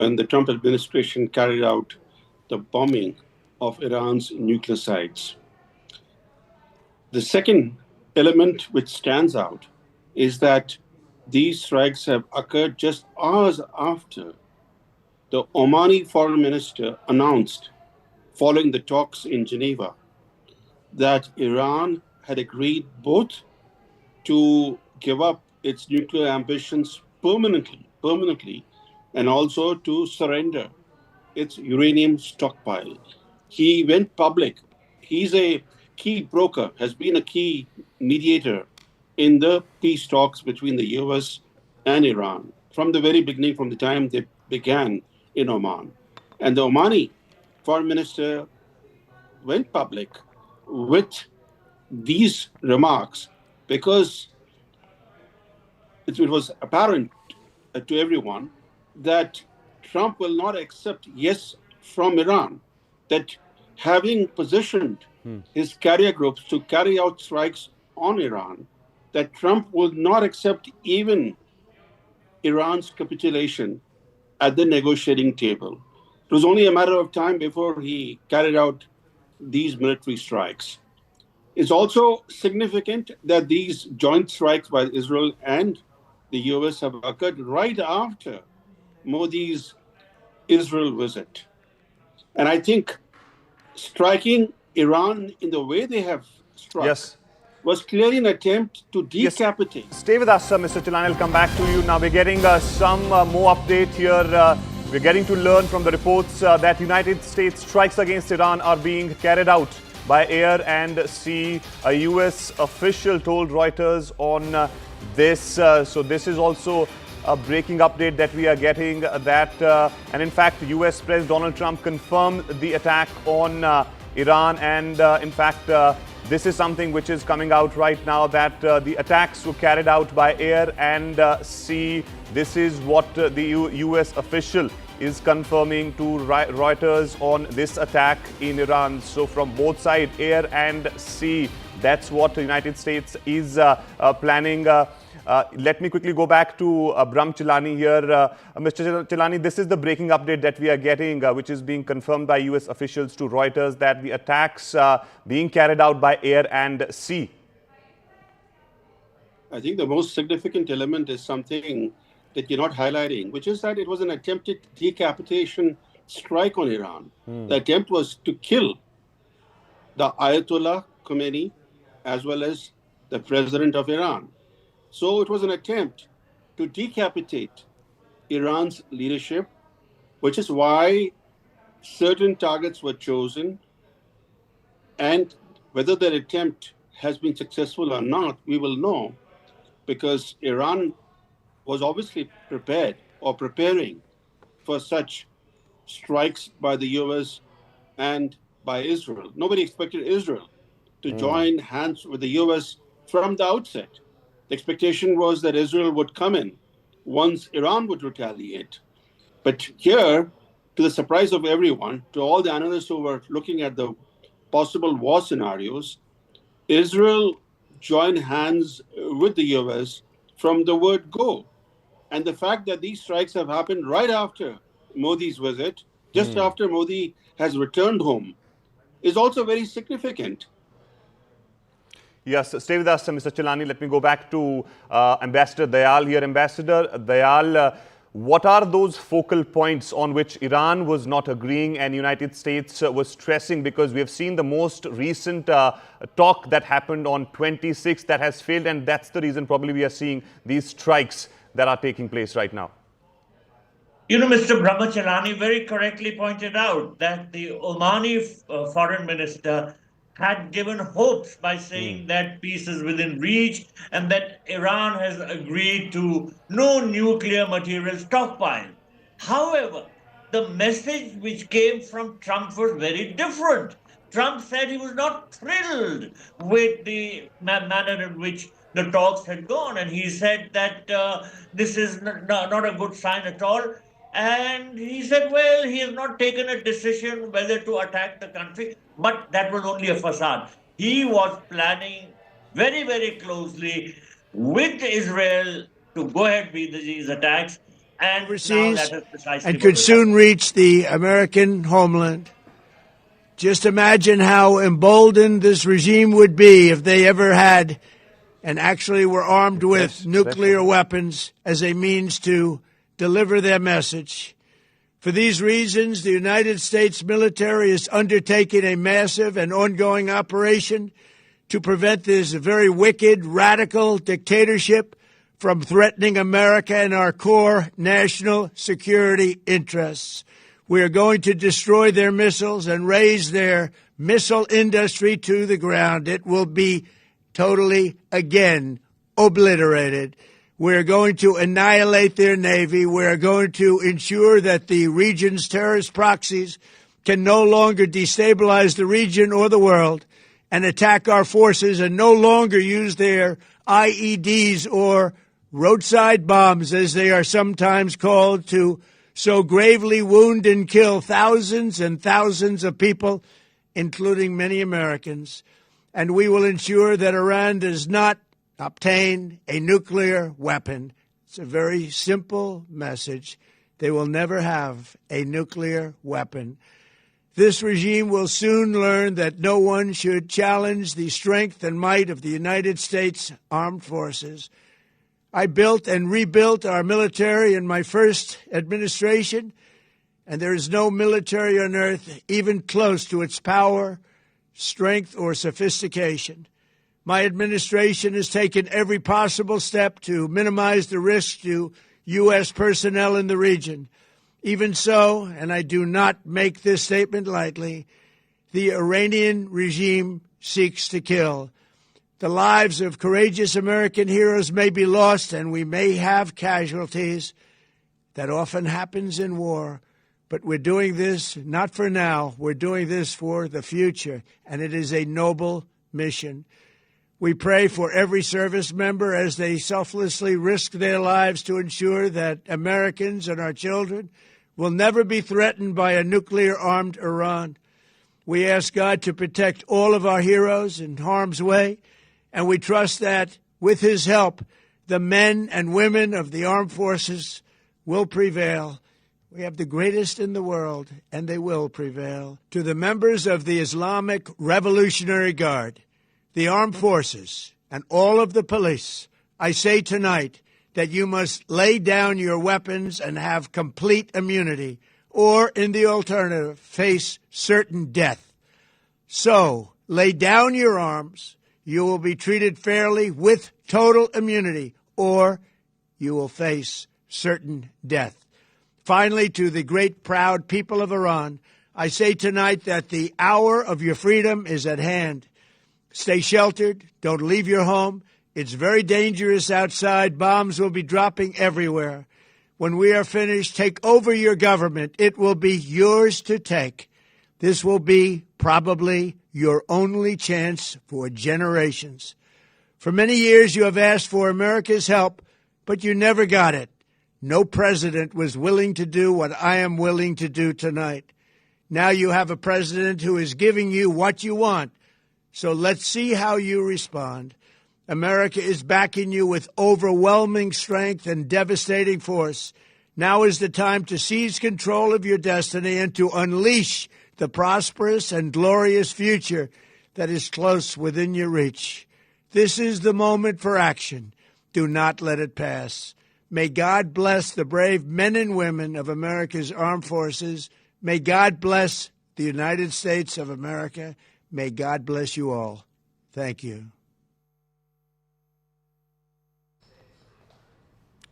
when the Trump administration carried out the bombing of Iran's nuclear sites. The second element which stands out is that these strikes have occurred just hours after the Omani foreign minister announced, following the talks in Geneva, that Iran had agreed both to give up its nuclear ambitions permanently, and also to surrender its uranium stockpile. He went public. He's a key broker, has been a key mediator in the peace talks between the US and Iran from the very beginning, from the time they began in Oman. And the Omani foreign minister went public with these remarks because it was apparent to everyone that Trump will not accept yes from Iran, that having positioned his carrier groups to carry out strikes on Iran, that Trump will not accept even Iran's capitulation at the negotiating table. It was only a matter of time before he carried out these military strikes. It's also significant that these joint strikes by Israel and the US have occurred right after Modi's Israel visit. And I think striking Iran in the way they have struck was clearly an attempt to decapitate. Yes. Stay with us, Mr. Chilani. I'll come back to you. Now we're getting some more update here. We're getting to learn from the reports that United States strikes against Iran are being carried out by air and sea. A US official told Reuters on this. So this is also a breaking update that we are getting, and in fact US President Donald Trump confirmed the attack on Iran, and in fact this is something which is coming out right now, that the attacks were carried out by air and sea. This is what the US official is confirming to Reuters on this attack in Iran. So from both sides, air and sea, that's what the United States is planning. Let me quickly go back to Brahm Chilani here. Mr. Chilani, this is the breaking update that we are getting, which is being confirmed by US officials to Reuters, that the attacks being carried out by air and sea. I think the most significant element is something that you're not highlighting, which is that it was an attempted decapitation strike on Iran. The attempt was to kill the Ayatollah Khomeini as well as the president of Iran. So it was an attempt to decapitate Iran's leadership, which is why certain targets were chosen. And whether that attempt has been successful or not, we will know, because Iran was obviously prepared or preparing for such strikes by the US and by Israel. Nobody expected Israel to join hands with the US from the outset. The expectation was that Israel would come in once Iran would retaliate. But here, to the surprise of everyone, to all the analysts who were looking at the possible war scenarios, Israel joined hands with the US from the word go. And the fact that these strikes have happened right after Modi's visit, just after Modi has returned home, is also very significant. Yes, stay with us, Mr. Chilani. Let me go back to Ambassador Dayal here. Ambassador Dayal, what are those focal points on which Iran was not agreeing and United States was stressing? Because we have seen the most recent talk that happened on 26th that has failed, and that's the reason probably we are seeing these strikes that are taking place right now. You know, Mr. Brahmacharani very correctly pointed out that the Omani foreign minister had given hopes by saying that peace is within reach and that Iran has agreed to no nuclear material stockpile. However, the message which came from Trump was very different. Trump said he was not thrilled with the manner in which the talks had gone, and he said that this is not a good sign at all. And he said, well, he has not taken a decision whether to attack the country, but that was only a facade. He was planning very, very closely with Israel to go ahead with these attacks. and now overseas that is precisely and what could will soon happen. reach the American homeland. Just imagine how emboldened this regime would be if they ever had and actually were armed with nuclear weapons as a means to deliver their message. For these reasons, the United States military is undertaking a massive and ongoing operation to prevent this very wicked, radical dictatorship from threatening America and our core national security interests. We are going to destroy their missiles and raise their missile industry to the ground. It will be totally, again, obliterated. We're going to annihilate their Navy. We're going to ensure that the region's terrorist proxies can no longer destabilize the region or the world and attack our forces and no longer use their IEDs or roadside bombs, as they are sometimes called, to so gravely wound and kill thousands and thousands of people, including many Americans. And we will ensure that Iran does not obtain a nuclear weapon. It's a very simple message. They will never have a nuclear weapon. This regime will soon learn that no one should challenge the strength and might of the United States Armed Forces. I built and rebuilt our military in my first administration, and there is no military on earth even close to its power, strength, or sophistication. My administration has taken every possible step to minimize the risk to U.S. personnel in the region. Even so, and I do not make this statement lightly, the Iranian regime seeks to kill. The lives of courageous American heroes may be lost, and we may have casualties. That often happens in war. But we're doing this not for now. We're doing this for the future, and it is a noble mission. We pray for every service member as they selflessly risk their lives to ensure that Americans and our children will never be threatened by a nuclear-armed Iran. We ask God to protect all of our heroes in harm's way, and we trust that, with His help, the men and women of the armed forces will prevail. We have the greatest in the world, and they will prevail. To the members of the Islamic Revolutionary Guard, the armed forces, and all of the police, I say tonight that you must lay down your weapons and have complete immunity, or, in the alternative, face certain death. So, lay down your arms. You will be treated fairly with total immunity, or you will face certain death. Finally, to the great proud people of Iran, I say tonight that the hour of your freedom is at hand. Stay sheltered. Don't leave your home. It's very dangerous outside. Bombs will be dropping everywhere. When we are finished, take over your government. It will be yours to take. This will be probably your only chance for generations. For many years, you have asked for America's help, but you never got it. No president was willing to do what I am willing to do tonight. Now you have a president who is giving you what you want. So let's see how you respond. America is backing you with overwhelming strength and devastating force. Now is the time to seize control of your destiny and to unleash the prosperous and glorious future that is close within your reach. This is the moment for action. Do not let it pass. May God bless the brave men and women of America's armed forces. May God bless the United States of America. May God bless you all. Thank you.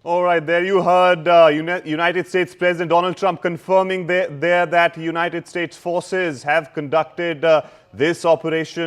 All right, there you heard United States President Donald Trump confirming there that United States forces have conducted this operation